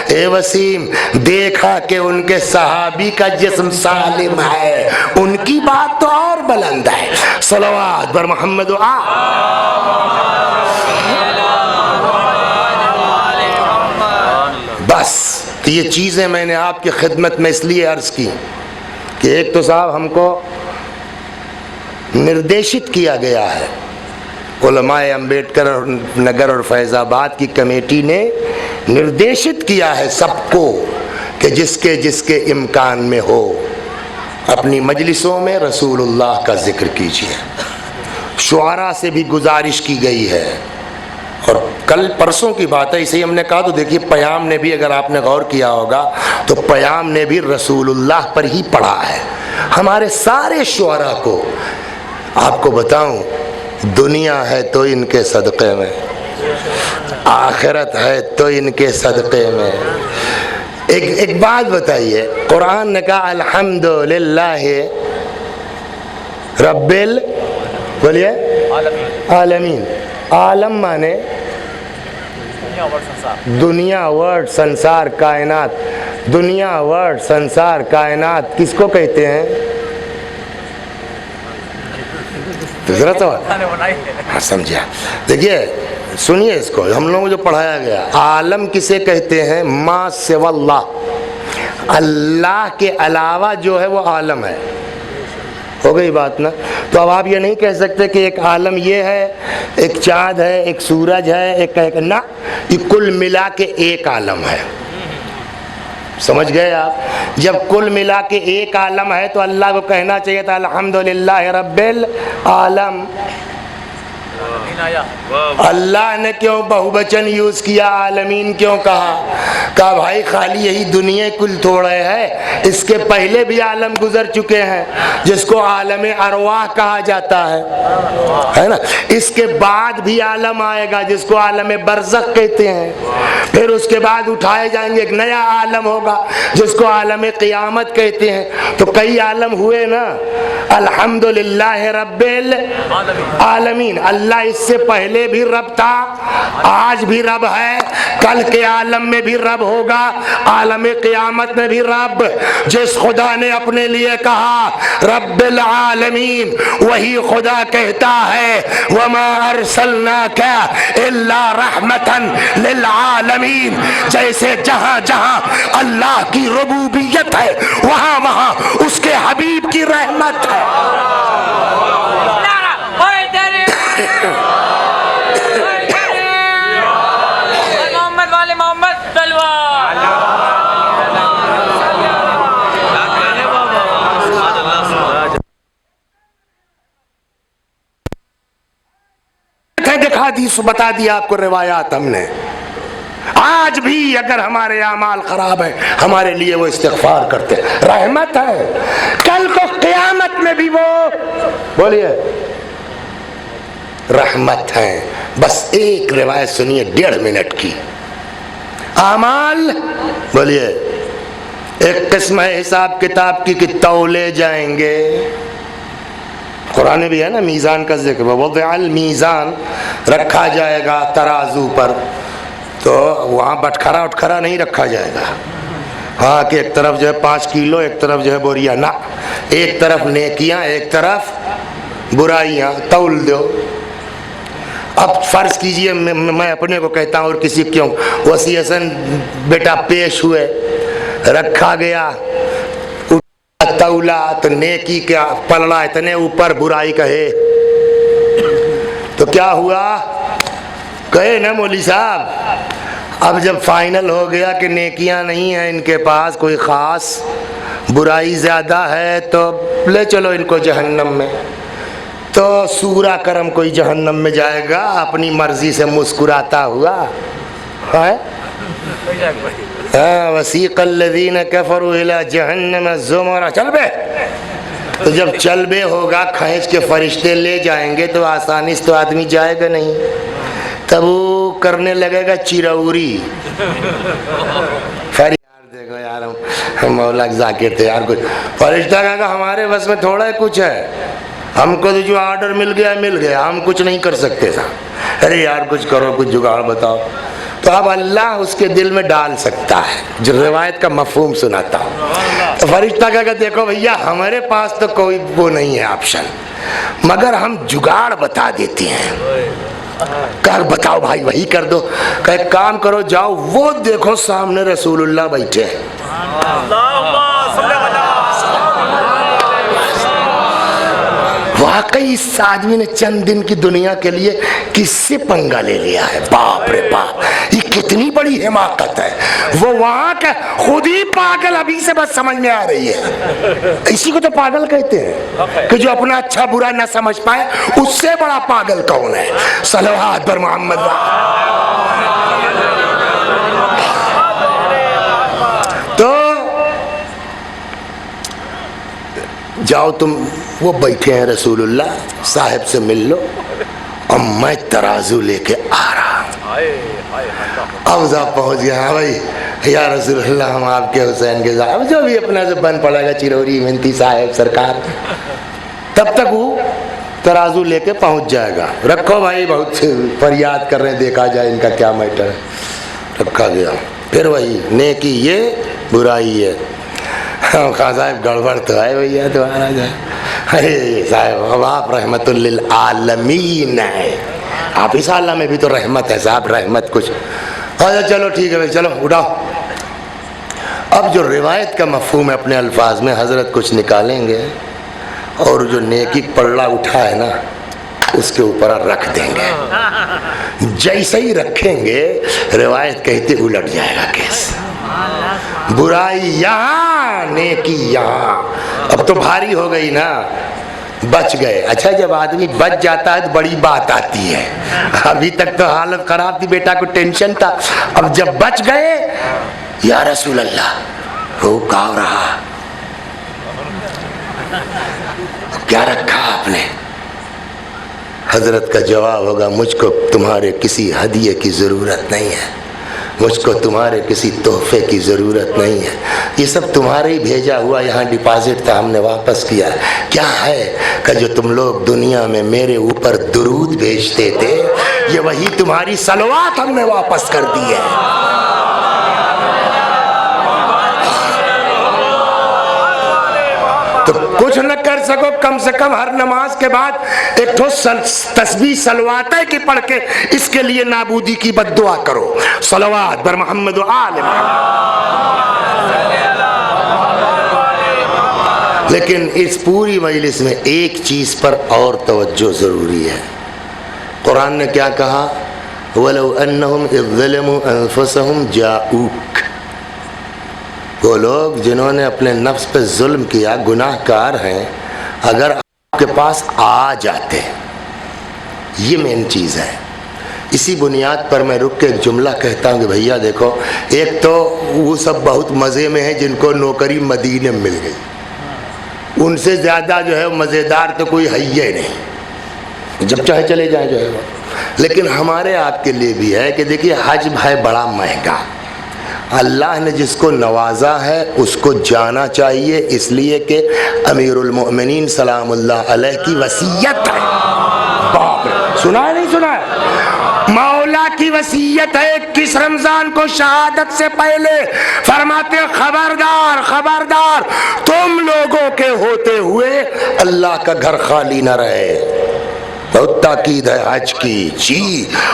S1: اے وسیم، دیکھا کہ ان کے صحابی کا جسم سالم ہے، ان کی بات تو اور بلند ہے. صلوات بر محمد و بس. تو یہ چیزیں میں نے آپ کی خدمت میں اس لیے عرض کی کہ ایک تو صاحب ہم کو نردیشت کیا گیا ہے، علماء امبیڈکر نگر اور فیض آباد کی کمیٹی نے نردیشت کیا ہے سب کو کہ جس کے امکان میں ہو اپنی مجلسوں میں رسول اللہ کا ذکر کیجیے. شعراء سے بھی گزارش کی گئی ہے. اور کل پرسوں کی بات ہے، اسے ہی ہم نے کہا. تو دیکھیے پیام نے بھی، اگر آپ نے غور کیا ہوگا تو پیام نے بھی رسول اللہ پر ہی پڑھا ہے. ہمارے سارے شعراء کو آپ کو بتاؤں، دنیا ہے تو ان کے صدقے میں، آخرت ہے تو ان کے صدقے میں. ایک بات بتائیے، قرآن نے کہا الحمدللہ رب بولیے عالمین. عالم مانے دنیا، ورڈ، سنسار، کائنات. دنیا، ورڈ، سنسار، کائنات کس کو کہتے ہیں؟ ذرا تو سمجھا. دیکھیے سنیے اس کو، ہم لوگوں کو جو پڑھایا گیا، عالم کسے کہتے ہیں؟ ما سوا اللہ، اللہ کے علاوہ جو ہے وہ عالم ہے. ہو گئی بات نا. تو اب آپ یہ نہیں کہہ سکتے کہ ایک عالم یہ ہے، ایک چاند ہے، ایک سورج ہے، ایک نہ، یہ کل ملا کے ایک عالم ہے. سمجھ گئے آپ؟ جب کل ملا کے ایک عالم ہے تو اللہ کو کہنا چاہیے تھا الحمدللہ رب العالم. اللہ نے کیوں بہوبچن یوز کیا، عالمین کیوں کہا؟ کہا بھائی خالی یہی دنیا کل تھوڑے ہے، اس کے پہلے بھی عالم گزر چکے ہیں جس کو عالم ارواح کہا جاتا ہے نا. اس کے بعد بھی عالم آئے گا جس کو عالم برزخ کہتے ہیں. پھر اس کے بعد اٹھائے جائیں گے، ایک نیا عالم ہوگا جس کو عالم قیامت کہتے ہیں. تو کئی عالم ہوئے نا. الحمدللہ رب العالمین، اللہ اس سے پہلے بھی رب تھا، آج بھی رب ہے، کل کے عالم میں بھی رب ہوگا، عالم قیامت میں بھی رب۔ جس خدا نے اپنے لیے کہا رب العالمین، وہی خدا کہتا ہے وما ارسلناک الا رحمتا للعالمین۔ جیسے جہاں جہاں اللہ کی ربوبیت ہے وہاں وہاں اس کے حبیب کی رحمت ہے۔
S3: محمد والے محمد تلوار
S1: دکھا دی، بتا دیا آپ کو روایات ہم نے۔ آج بھی اگر ہمارے اعمال خراب ہیں ہمارے لیے وہ استغفار کرتے، رحمت ہے، کل کو قیامت میں بھی وہ بولیے رحمت ہے۔ بس ایک روایت سنیے 1.5 منٹ کی۔ اعمال بولیے ایک قسم ہے حساب کتاب کی کہ تولے جائیں گے، قرآن میں بھی ہے نا میزان کا ذکر، وضع المیزان، رکھا جائے گا ترازو پر، تو وہاں بٹکھرا اٹکھرا نہیں رکھا جائے گا، ہاں کہ ایک طرف جو ہے 5 کلو ایک طرف جو ہے بوریا، نہ، ایک طرف نیکیاں ایک طرف برائیاں، تول دو۔ اب فرض کیجئے میں اپنے کو کہتا ہوں اور کسی کیوں، وسیعتاً بیٹا پیش ہوئے، رکھا گیا، تولا تو نیکی کا پلڑا اتنے اوپر، برائی کہے تو کیا ہوا؟ کہے نا مولوی صاحب، اب جب فائنل ہو گیا کہ نیکیاں نہیں ہیں ان کے پاس کوئی خاص، برائی زیادہ ہے، تو لے چلو ان کو جہنم میں، تو سورہ کرم کوئی جہنم میں جائے گا اپنی مرضی سے مسکراتا ہوا ہے؟ وسیق الذین کفروا الی جہنم زمرا، چل بے، تو جب چل بے ہوگا کھینچ کے فرشتے لے جائیں گے تو آسانی سے تو آدمی جائے گا نہیں، تب وہ کرنے لگے گا چیروری، دیکھو یار ہم مولا ذاکر تھے یار، کچھ فرشتہ کہا کہ ہمارے بس میں تھوڑا ہی کچھ ہے، ہم کو تو جو آرڈر مل گیا ہم کچھ نہیں کر سکتے تھا، ارے یار کچھ کرو، کچھ جگاڑ بتاؤ، تو اب اللہ اس کے دل میں ڈال سکتا ہے۔ جو روایت کا مفہوم سناتا ہوں، تو فرشتہ کہا کہ دیکھو بھیا ہمارے پاس تو کوئی وہ نہیں ہے آپشن، مگر ہم جگاڑ بتا دیتے ہیں، کہا بتاؤ بھائی وہی کر دو، کہ ایک کام کرو جاؤ وہ دیکھو سامنے رسول اللہ بیٹھے ہیں، واقعی اس آدمی نے چند دن کی دنیا کے لیے کس سے پنگا لے لیا ہے، باپ رے باپ، یہ کتنی بڑی حماقت ہے، وہ وہاں کا خود ہی پاگل ابھی سے بس سمجھ میں آ رہی ہے، اسی کو تو پاگل کہتے ہیں کہ جو اپنا اچھا برا نہ سمجھ پائے، اس سے بڑا پاگل کون ہے؟ صلوات پر محمد۔ تو جاؤ تم، وہ بیٹھے ہیں رسول اللہ، صاحب سے مل لو، اور میں ترازو لے کے آ رہا ہوں۔ اب صاحب پہنچ گیا، ہاں بھائی یا رسول اللہ ہم آپ کے حسین کے صاحب، جو بھی اپنا سے بن پڑے گا چیروری منتی صاحب سرکار، تب تک وہ ترازو لے کے پہنچ جائے گا، رکھو بھائی بہت فریاد کر رہے ہیں دیکھا جائے ان کا کیا میٹر ہے، رکھا گیا، پھر وہی نیکی یہ برائی ہے، خان صاحب گڑبڑ تو ہے بھیا تمہارا جائے، ارے صاحب اب آپ رحمت للعالمین ہے، آپ اس عالم میں بھی تو رحمت ہے صاحب، رحمت کچھ، اچھا چلو ٹھیک ہے بھائی چلو اٹھاؤ۔ اب جو روایت کا مفہوم ہے اپنے الفاظ میں حضرت کچھ نکالیں گے، اور جو نیکی پلڑا اٹھا ہے نا اس کے اوپر رکھ دیں گے، جیسے ہی رکھیں گے روایت کہتے الٹ جائے گا کیس، برائی یہاں نیکی یہاں، اب تو بھاری ہو گئی نا، بچ گئے۔ اچھا جب آدمی بچ جاتا ہے تو بڑی بات آتی ہے، ابھی تک تو حالت خراب تھی، بیٹا کو ٹینشن تھا، اب جب بچ گئے یا رسول اللہ وہ کہاں رہا، کیا رکھا آپ نے؟ حضرت کا جواب ہوگا مجھ کو تمہارے کسی ہدیے کی ضرورت نہیں ہے، مجھ کو تمہارے کسی تحفے کی ضرورت نہیں ہے، یہ سب تمہارے ہی بھیجا ہوا یہاں ڈپازٹ تھا، ہم نے واپس کیا ہے۔ کیا ہے کہ جو تم لوگ دنیا میں میرے اوپر درود بھیجتے تھے، یہ وہی تمہاری صلوات ہم نے واپس کر دی ہے۔ تو کچھ نہ کر سکو، کم سے کم ہر نماز کے بعد ایک ٹھو تسبیح صلواتیں کی پڑھ کے اس کے لیے نابودی کی بد دعا کرو۔ صلوات بر محمد و آل محمد۔ لیکن اس پوری مجلس میں ایک چیز پر اور توجہ ضروری ہے۔ قرآن نے کیا کہا؟ وَلَوْ أَنَّهُمْ إِذْ ظَلَمُوا أَنفُسَهُمْ جَاءُوكَ، وہ لوگ جنہوں نے اپنے نفس پہ ظلم کیا، گناہ کار ہیں، اگر آپ کے پاس آ جاتے، یہ مین چیز ہے۔ اسی بنیاد پر میں رک کے ایک جملہ کہتا ہوں کہ بھیا دیکھو، ایک تو وہ سب بہت مزے میں ہیں جن کو نوکری مدینے میں مل گئی، ان سے زیادہ جو ہے مزیدار تو کوئی ہے ہی نہیں، جب چاہے چلے جائیں جو ہے وہ۔ لیکن ہمارے آپ کے لیے بھی ہے کہ دیکھیے حج ہے بڑا مہنگا، اللہ نے جس کو نوازا ہے اس کو جانا چاہیے، اس لیے کہ امیر المؤمنین سلام اللہ علیہ کی وصیت ہے۔ باپ رے، سنا ہے نہیں سنا ہے؟ مولا کی وصیت ہے، 21 رمضان کو شہادت سے پہلے فرماتے ہیں خبردار خبردار تم لوگوں کے ہوتے ہوئے اللہ کا گھر خالی نہ رہے۔ بہت تاکید ہے حج کی جی،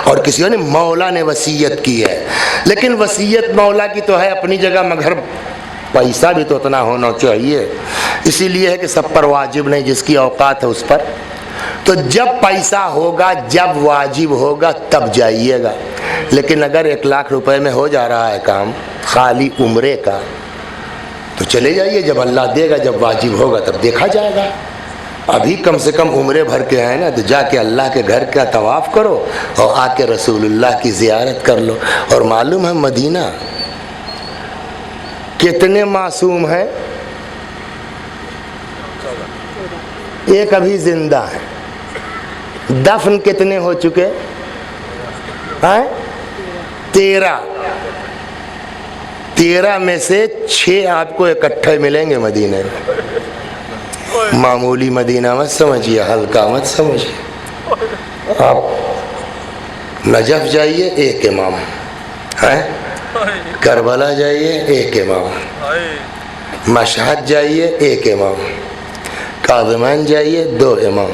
S1: اور کسی نے مولا نے وصیت کی ہے، لیکن وصیت مولا کی تو ہے اپنی جگہ، مگر پیسہ بھی تو اتنا ہونا چاہیے، اسی لیے ہے کہ سب پر واجب نہیں، جس کی اوقات ہے اس پر۔ تو جب پیسہ ہوگا، جب واجب ہوگا تب جائیے گا، لیکن اگر 1 لاکھ روپے میں ہو جا رہا ہے کام خالی عمرے کا تو چلے جائیے، جب اللہ دے گا، جب واجب ہوگا تب دیکھا جائے گا۔ ابھی کم سے کم عمرے بھر کے آئے نا، تو جا کے اللہ کے گھر کا طواف کرو اور آ کے رسول اللہ کی زیارت کر لو۔ اور معلوم ہے مدینہ کتنے معصوم ہیں؟ ایک ابھی زندہ ہے، دفن کتنے ہو چکے ہیں؟ 13 میں سے 6 آپ کو اکٹھے ملیں گے مدینے میں۔ معمولی مدینہ مت سمجھیے، ہلکا مت سمجھیے۔ آپ نجف جائیے، ایک امام ہے، کربلا جائیے، ایک امام، مشہد جائیے، ایک امام، کاظمین جائیے، 2 امام،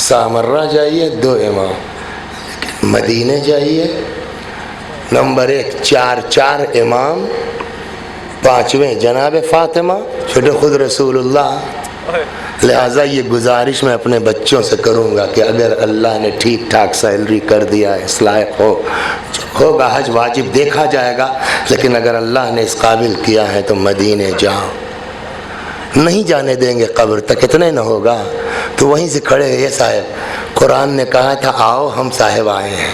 S1: سامرہ جائیے، 2 امام، لیکن مدینے جائیے نمبر 1 4 امام، 5ویں جناب فاطمہ، چھوٹے خود رسول اللہ۔ لہٰذا یہ گزارش میں اپنے بچوں سے کروں گا کہ اگر اللہ نے ٹھیک ٹھاک سیلری کر دیا، اس لائق ہوگا حج واجب دیکھا جائے گا، لیکن اگر اللہ نے اس قابل کیا ہے تو مدینے جاؤ۔ نہیں جانے دیں گے قبر تک، اتنے نہ ہوگا تو وہیں سے کھڑے ہیں۔ یہ صاحب قرآن نے کہا تھا آؤ ہم صاحب آئے ہیں،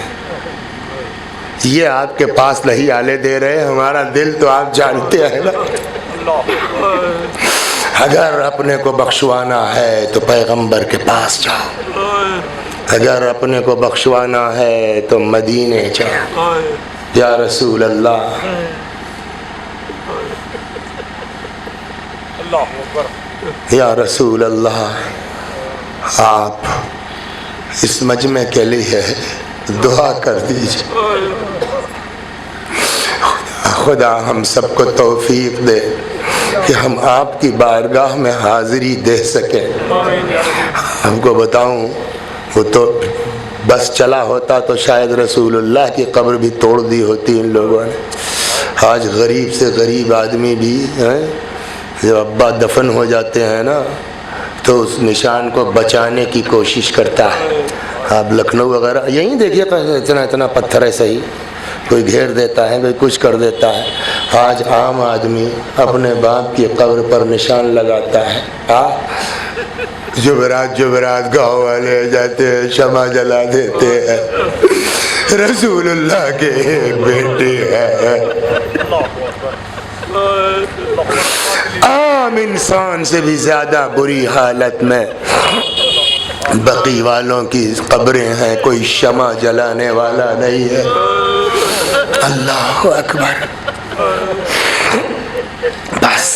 S1: یہ آپ کے پاس نہیں آنے دے رہے، ہمارا دل تو آپ جانتے ہیں نا۔ اگر اپنے کو بخشوانا ہے تو پیغمبر کے پاس جاؤ، اگر اپنے کو بخشوانا ہے تو مدینے جاؤ۔ یا رسول اللہ، یا رسول اللہ، آپ اس مجمع کے لیے دعا کر دیجیے، خدا ہم سب کو توفیق دے کہ ہم آپ کی بارگاہ میں حاضری دے سکیں۔ ہم کو بتاؤں، وہ تو بس چلا ہوتا تو شاید رسول اللہ کی قبر بھی توڑ دی ہوتی ان لوگوں نے۔ آج غریب سے غریب آدمی بھی جب ابا دفن ہو جاتے ہیں نا تو اس نشان کو بچانے کی کوشش کرتا ہے۔ آپ لکھنؤ وغیرہ یہیں دیکھیے، اتنا پتھر ہے صحیح، کوئی گھیر دیتا ہے، کوئی کچھ کر دیتا ہے۔ آج عام آدمی اپنے باپ کی قبر پر نشان لگاتا ہے۔ جبرات گاؤں والے جاتے ہیں، شمع جلا دیتے ہیں، رسول اللہ کے ایک بیٹے ہیں۔ عام انسان سے بھی زیادہ بری حالت میں بقی والوں کی قبریں ہیں، کوئی شمع جلانے والا نہیں ہے۔ اللہ اکبر. بس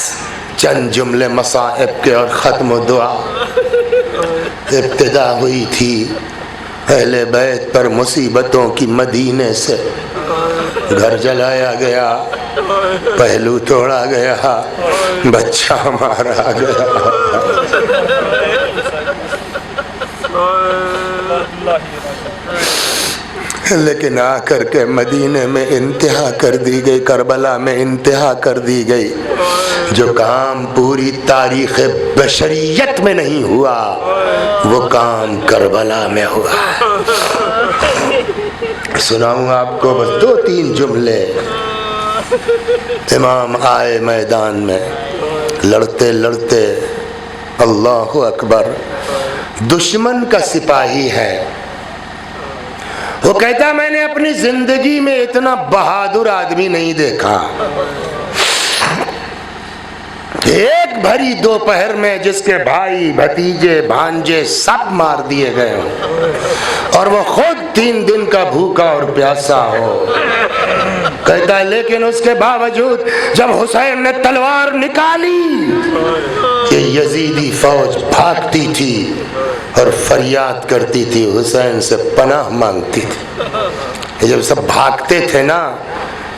S1: چند جملے مصائب کے اور ختم و دعا. ابتدا ہوئی تھی اہل بیت پر مصیبتوں کی، مدینے سے گھر جلایا گیا، پہلو توڑا گیا، بچہ مارا گیا. لیکن آ کر کے مدینے میں انتہا کر دی گئی، کربلا میں انتہا کر دی گئی. جو کام پوری تاریخ بشریت میں نہیں ہوا وہ کام کربلا میں ہوا. سناؤں آپ کو بس 2-3 جملے. امام آئے میدان میں، لڑتے لڑتے، اللہ اکبر، دشمن کا سپاہی ہے. وہ کہتا میں نے اپنی زندگی میں اتنا بہادر آدمی نہیں دیکھا. ایک بھری دوپہر میں جس کے بھائی بھتیجے بھانجے سب مار دیے گئے ہوں اور وہ خود 3 دن کا بھوکا اور پیاسا ہو. کہتا ہے لیکن اس کے باوجود جب حسین نے تلوار نکالی، یہ یزیدی فوج بھاگتی تھی اور فریاد کرتی تھی، حسین سے پناہ مانگتی تھی. جب سب بھاگتے تھے نا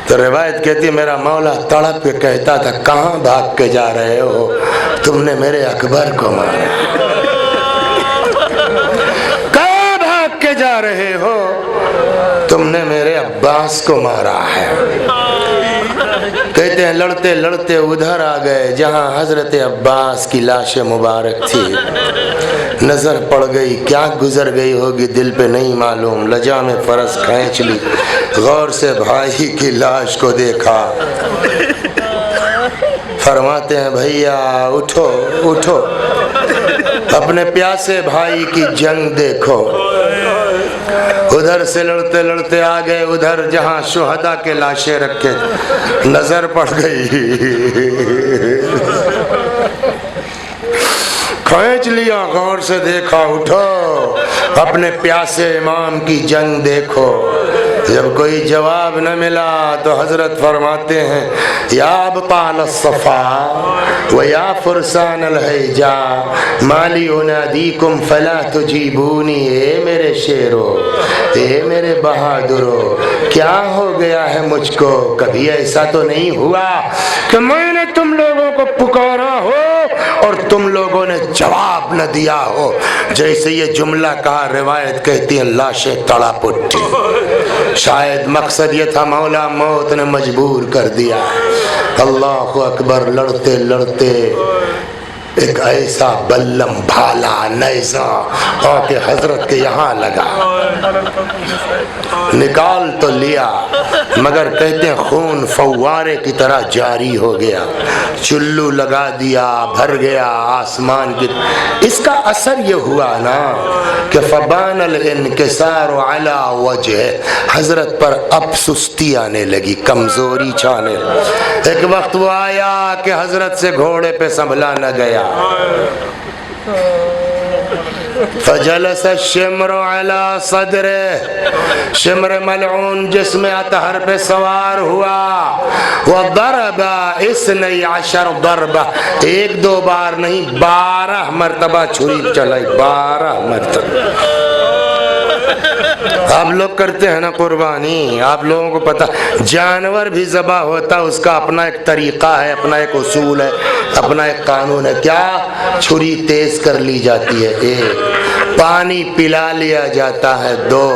S1: تو روایت کہتی ہے میرا مولا تڑپ کے کہتا تھا کہاں بھاگ کے جا رہے ہو، تم نے میرے اکبر کو مارا. کہاں بھاگ کے جا رہے ہو، تم نے میرے عباس کو مارا ہے. کہتے ہیں لڑتے لڑتے ادھر آ گئے جہاں حضرت عباس کی لاش مبارک تھی. نظر پڑ گئی، کیا گزر گئی ہوگی دل پہ نہیں معلوم، لجا میں فرس کھینچ لی، غور سے بھائی کی لاش کو دیکھا. فرماتے ہیں بھیا اٹھو اٹھو، اپنے پیاسے بھائی کی جنگ دیکھو. ادھر سے لڑتے لڑتے آ گئے ادھر جہاں شہداء کے لاشیں رکھے. نظر پڑ گئی، کھینچ لیا، غور سے دیکھا. اٹھو اپنے پیاسے امام کی جنگ دیکھو. جب کوئی جواب نہ ملا تو حضرت فرماتے ہیں یا ابطال الصفا و یا فرسان الحجا مالی انادیکم فلا تجیبونی. اے میرے شیرو، اے میرے بہادرو، کیا ہو گیا ہے مجھ کو؟ کبھی ایسا تو نہیں ہوا کہ میں نے تم لوگوں کو پکارا ہو اور تم لوگوں نے جواب نہ دیا ہو. جیسے یہ جملہ کہا روایت کہتی ہے لاشیں تڑپ اٹھی. شاید مقصد یہ تھا مولا موت نے مجبور کر دیا. اللہ اکبر. لڑتے لڑتے ایک ایسا بلم بھالا نیزہ آ کے حضرت کے یہاں لگا. نکال تو لیا مگر کہتے ہیں خون فوارے کی طرح جاری ہو گیا. چلو لگا دیا، بھر گیا آسمان کی. اس کا اثر یہ ہوا نا کہ فبان الانکسار علی وجہ، حضرت پر اب سستی آنے لگی، کمزوری چھانے. ایک وقت وہ آیا کہ حضرت سے گھوڑے پہ سنبھلا نہ گیا. فجلس الشمر على صدره، شمر ملعون جسم اطہر پہ سوار ہوا. وضرب 12 ضربہ، 1-2 بار نہیں 12 مرتبہ چھری چلائی. 12 مرتبہ. آپ لوگ کرتے ہیں نا قربانی، آپ لوگوں کو پتا جانور بھی ذبح ہوتا اس کا اپنا ایک طریقہ ہے، اپنا ایک اصول ہے، اپنا ایک قانون ہے. کیا چھری تیز کر لی جاتی ہے 1، پانی پلا لیا جاتا ہے 2،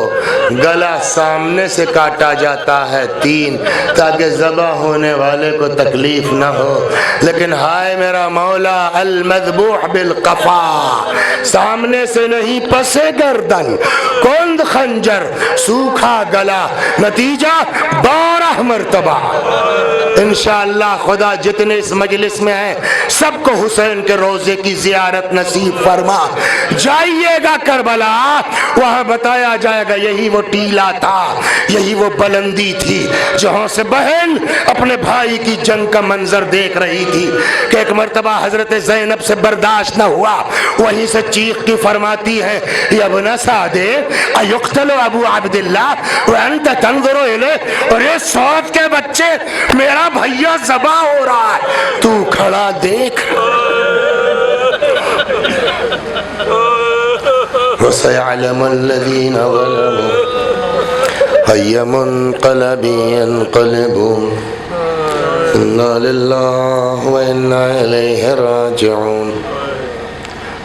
S1: گلا سامنے سے کاٹا جاتا ہے 3، تاکہ ذبح ہونے والے کو تکلیف نہ ہو. لیکن ہائے میرا مولا المذبوح بالقفا، سامنے سے نہیں پسے گردن، کند خنجر، سوکھا گلا. نتیجہ 12 مرتبہ. انشاءاللہ خدا جتنے اس مجلس میں ہیں سب کو حسین کے روضے کی زیارت نصیب فرما۔ جائیے گا کربلا، وہاں بتایا جائے گا یہی وہ ٹیلا تھا، یہی وہ بلندی تھی جہاں سے بہن اپنے بھائی کی جنگ کا منظر دیکھ رہی تھی کہ ایک مرتبہ حضرت زینب سے برداشت نہ ہوا، وہیں سے چیخ کی فرماتی ہے یا ابن سعد ایقتل ابو عبداللہ وانت تنظر الیہ، اور یہ سعد کے بچے میرا بھیا ذبح ہو رہا ہے، تو کھڑا دیکھ۔ وَسَيَعْلَمُ الَّذِينَ ظَلَمُوا أَيَّ مُنقَلَبٍ يَنقَلِبُونَ إِنَّا لِلَّهِ وَإِنَّا إِلَيْهِ راجعون۔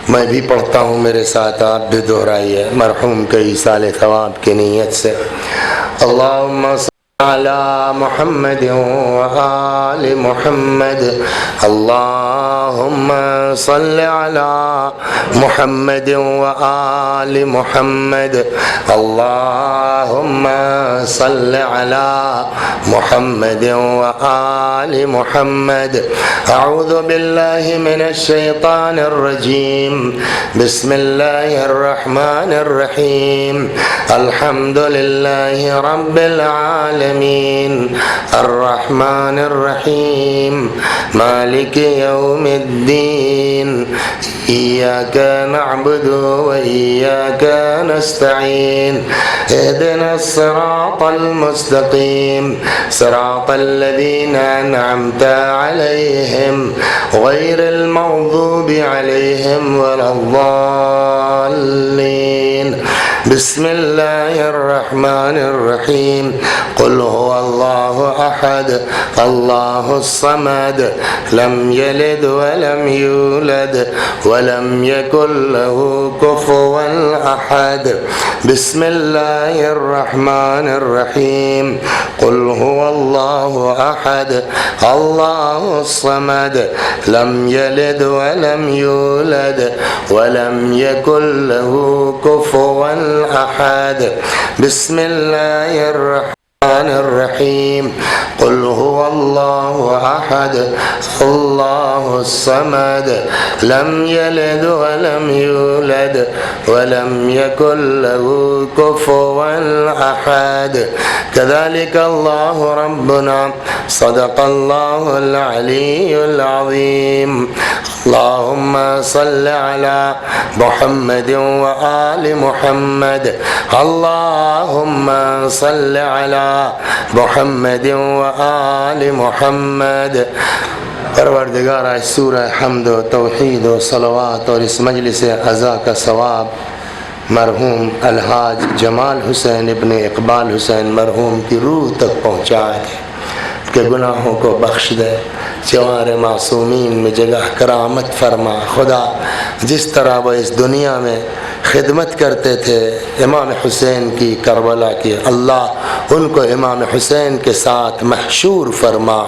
S1: میں بھی پڑھتا ہوں، میرے ساتھ آپ بھی دہرائیے مرحوم کے ایصال ثواب کی نیت سے۔ اللہم صلی علی محمد وآل محمد، اللہم صل علی محمد وآل محمد، اللہم صل علی محمد وآل محمد۔ اعوذ باللہ من الشیطان الرجیم، بسم اللہ الرحمن الرحیم، الحمد للہ رب العالمین، الرحمن الرحیم، مالک یوم الدین، ایاک نعبد و ایاک نستعین، اہدنا الصراط المستقیم، صراط الذین انعمت علیہم غیر المغضوب علیہم ولا الضالین۔ بسم اللہ الرحمن الرحیم، قل هو اللہ احد اللہ الصمد لم یلد ولم یولد ولم یکن له کفوا احد۔ بسم اللہ الرحمن الرحیم، قل هو اللہ احد اللہ الصمد لم یلد ولم یولد ولم یکن له کفوا احد۔ بسم اللہ الرحمن الرحیم، قل هو اللہ احد اللہ الصمد لم یلد ولم یولد ولم یکن له کفوا احد۔ كذلك الله ربنا صدق الله العلي العظيم۔ اللهم صل على محمد وآل محمد، اللهم صل على محمد وآل محمد۔ پروردگار آج سورہ حمد و توحید و صلوات اور اس مجلس عزا کا ثواب مرحوم الحاج جمال حسین ابن اقبال حسین مرحوم کی روح تک پہنچا دے کہ گناہوں کو بخش دے، جوار معصومین میں جگہ کرامت فرما۔ خدا جس طرح وہ اس دنیا میں خدمت کرتے تھے امام حسین کی کربلا کی، اللہ ان کو امام حسین کے ساتھ محشور فرما۔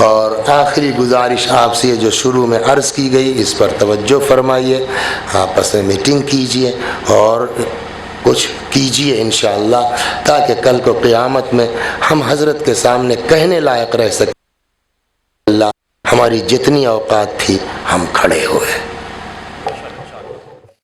S1: اور آخری گزارش آپ سے جو شروع میں عرض کی گئی اس پر توجہ فرمائیے، آپس میں میٹنگ کیجئے اور کچھ کیجئے انشاءاللہ، تاکہ کل کو قیامت میں ہم حضرت کے سامنے کہنے لائق رہ سکیں اللہ ہماری جتنی اوقات تھی ہم کھڑے ہوئے۔